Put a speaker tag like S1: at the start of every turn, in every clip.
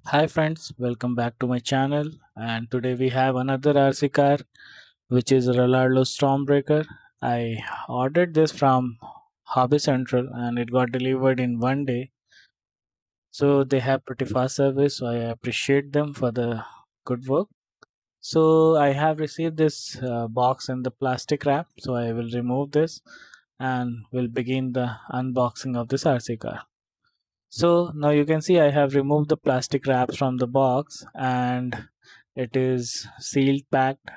S1: Hi friends, welcome back to my channel, and today we have another RC car which is Rlaarlo Stormbreaker. I ordered this from Hobby Central and it got delivered in one day. So they have pretty fast service, so I appreciate them for the good work. So I have received this box in the plastic wrap, so I will remove this and will begin the unboxing of this RC car. So now you can see I have removed the plastic wraps from the box and it is sealed packed.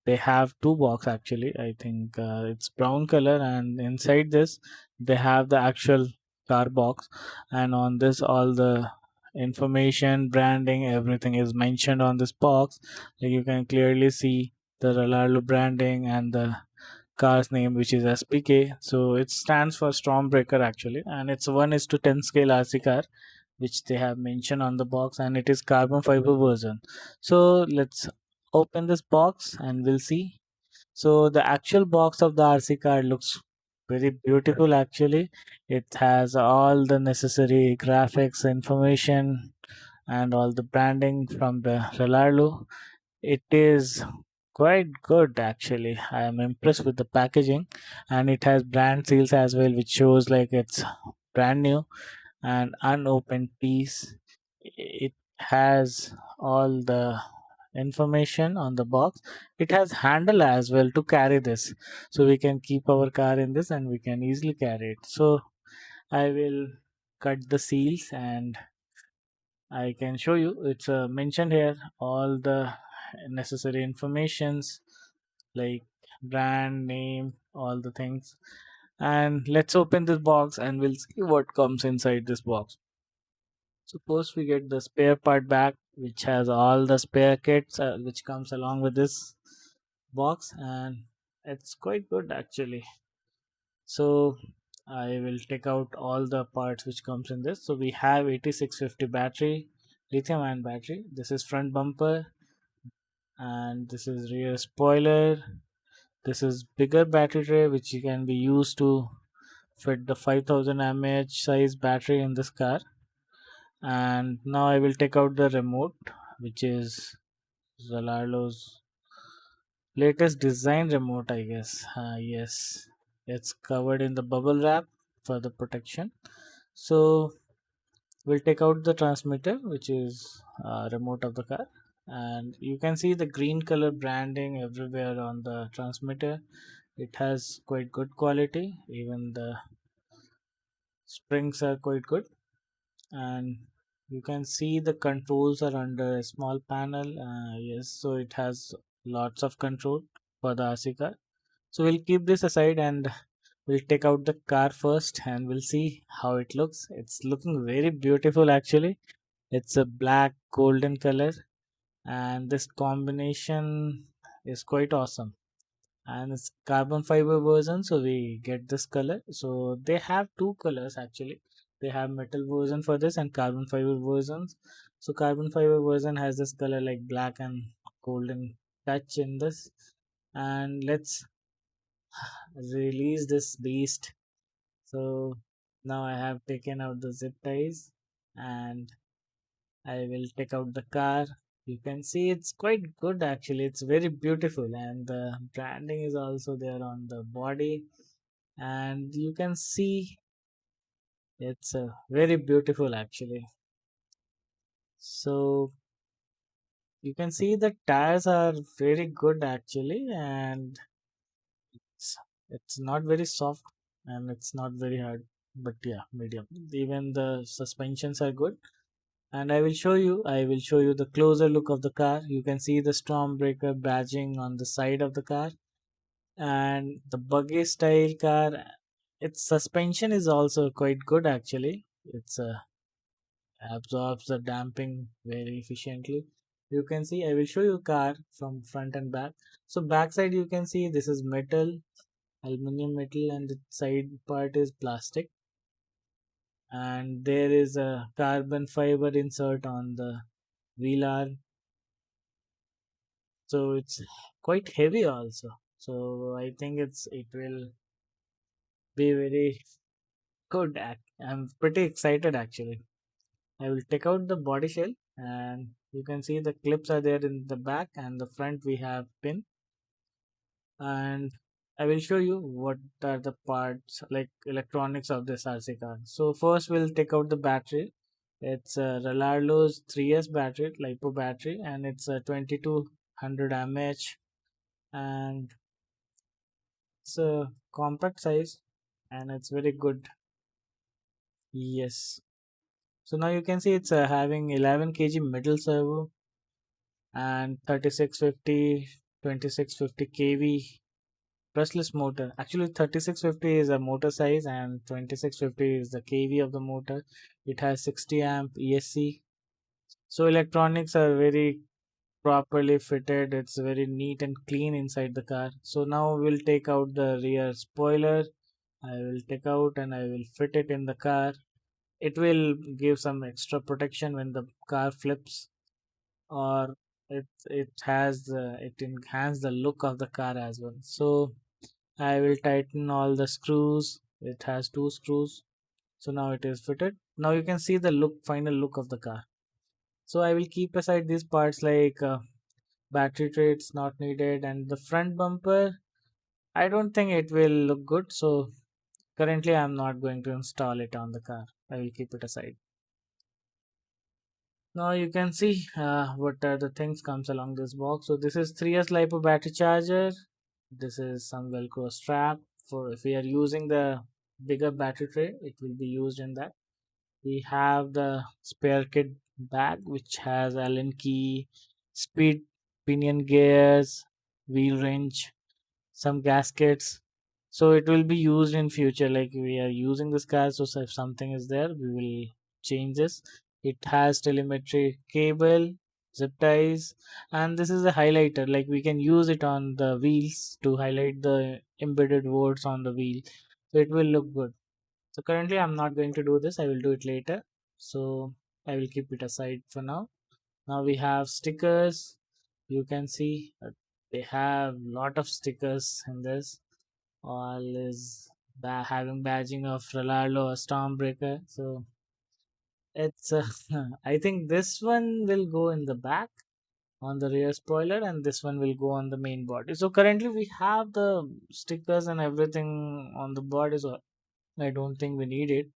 S1: They have two box actually. I think it's brown color, and inside this they have the actual car box, and on this all the information, branding, everything is mentioned on this box. Like you can clearly see the Rlaarlo branding and the car's name, which is SBK. So it stands for Stormbreaker actually, and it's 1 is to 10 scale RC car, which they have mentioned on the box, and it is carbon fiber version. So let's open this box and we'll see. So the actual box of the RC car looks very beautiful actually. It has all the necessary graphics, information, and all the branding from the Rlaarlo. It is quite good actually. I am impressed with the packaging, and it has brand seals as well, which shows like it's brand new and unopened piece. It has all the information on the box. It has handle as well to carry this, so we can keep our car in this and we can easily carry it. So I will cut the seals and I can show you. It's mentioned here all the necessary informations like brand name, all the things. And let's open this box and we'll see what comes inside this box. Suppose we get the spare part back, which has all the spare kits which comes along with this box, and it's quite good actually. So I will take out all the parts which comes in this. So we have 8650 battery, lithium ion battery. This is front bumper, and this is rear spoiler. This is bigger battery tray which can be used to fit the 5000 mAh size battery in this car. And now I will take out the remote, which is Rlaarlo's latest design remote, I guess. Yes, it's covered in the bubble wrap for the protection. So we'll take out the transmitter, which is remote of the car, and you can see the green color branding everywhere on the transmitter. It has quite good quality. Even the springs are quite good, and you can see the controls are under a small panel. Yes, so it has lots of control for the RC car. So we'll keep this aside and we'll take out the car first and we'll see how it looks. It's looking very beautiful actually. It's a black golden color, and this combination is quite awesome. And it's carbon fiber version, so we get this color. So they have two colors actually. They have metal version for this and carbon fiber versions. So carbon fiber version has this color like black and golden touch in this. And let's release this beast. So now I have taken out the zip ties and I will take out the car. You can see it's quite good actually. It's very beautiful, and the branding is also there on the body. And you can see it's very beautiful actually. So you can see the tires are very good actually, and it's, it's not very soft and it's not very hard, but yeah, medium. Even the suspensions are good. And I will show you the closer look of the car. You can see the Stormbreaker badging on the side of the car, and the buggy style car. Its suspension is also quite good actually. It's absorbs the damping very efficiently. You can see, I will show you car from front and back. So backside you can see this is metal, aluminum metal, and the side part is plastic, and there is a carbon fiber insert on the wheel arm. So it's quite heavy also. So I think it will be very good. I'm pretty excited actually. I will take out the body shell and you can see the clips are there in the back, and the front we have pin. And I will show you what are the parts like electronics of this RC car. So first we'll take out the battery. It's a Rlaarlo's 3S battery, LiPo battery, and it's a 2200 mAh, and it's a compact size, and it's very good. Yes. So now you can see it's having 11 kg middle servo and 3650, 2650 kV brushless motor. Actually, 3650 is a motor size and 2650 is the kV of the motor. It has 60 amp ESC. So electronics are very properly fitted. It's very neat and clean inside the car. So now we'll take out the rear spoiler. I will take out and I will fit it in the car. It will give some extra protection when the car flips, or it enhance the look of the car as well. So I will tighten all the screws. It has two screws. So now it is fitted. Now you can see the final look of the car. So I will keep aside these parts like battery tray, it's not needed, and the front bumper. I don't think it will look good. So currently I'm not going to install it on the car. I will keep it aside. Now you can see what are the things comes along this box. So this is 3S LiPo battery charger. This is some Velcro strap for if we are using the bigger battery tray, it will be used in that. We have the spare kit bag which has Allen key, speed pinion gears, wheel wrench, some gaskets. So it will be used in future, like we are using this car, so if something is there we will change this. It has telemetry cable, zip ties, and this is a highlighter, like we can use it on the wheels to highlight the embedded words on the wheel, so it will look good. So currently I'm not going to do this, I will do it later. So I will keep it aside for now. Now we have stickers. You can see they have lot of stickers in this. All is having badging of Rlaarlo Stormbreaker. So it's I think this one will go in the back on the rear spoiler, and this one will go on the main body. So currently we have the stickers and everything on the body, so I don't think we need it.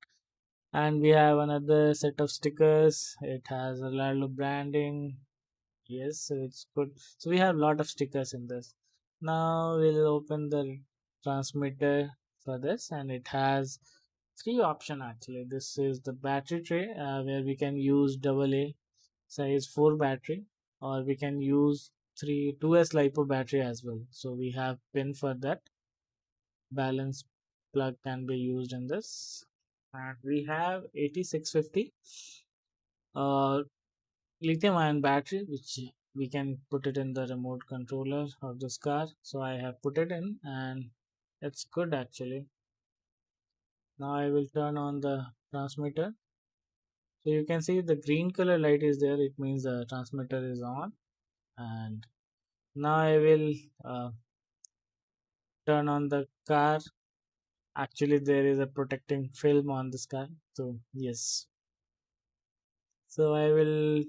S1: And we have another set of stickers. It has a Rlaarlo branding. Yes, so it's good. So we have a lot of stickers in this. Now we'll open the transmitter for this, and it has three option actually. This is the battery tray where we can use AA size 4 battery, or we can use 2S LiPo battery as well. So we have pin for that. Balance plug can be used in this, and we have 8650 uh, lithium ion battery, which we can put it in the remote controller of this car. So I have put it in, and it's good actually. Now I will turn on the transmitter. So you can see the green color light is there, it means the transmitter is on. And now I will uh, turn on the car. Actually there is a protecting film on this car, so yes. So I will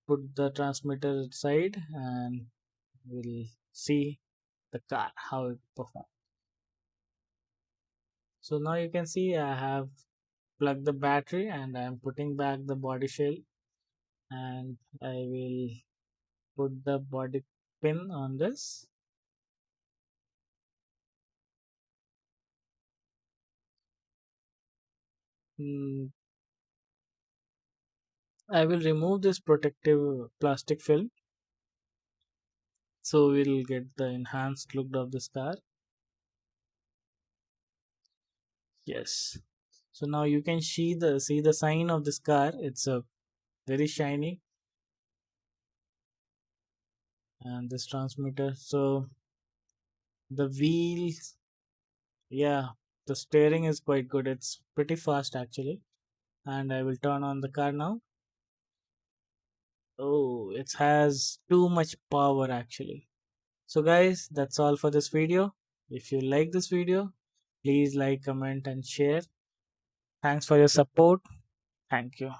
S1: put the transmitter side, and we'll see the car how it performs. So now you can see I have plugged the battery, and I am putting back the body shell, and I will put the body pin on this. Mm, I will remove this protective plastic film, so we'll get the enhanced look of this car. Yes. So now you can see the sign of this car. It's a very shiny, and this transmitter. So the wheels, yeah, the steering is quite good. It's pretty fast actually. And I will turn on the car now. Oh, it has too much power actually. So guys, that's all for this video. If you like this video, please like, comment and share. Thanks for your support. Thank you.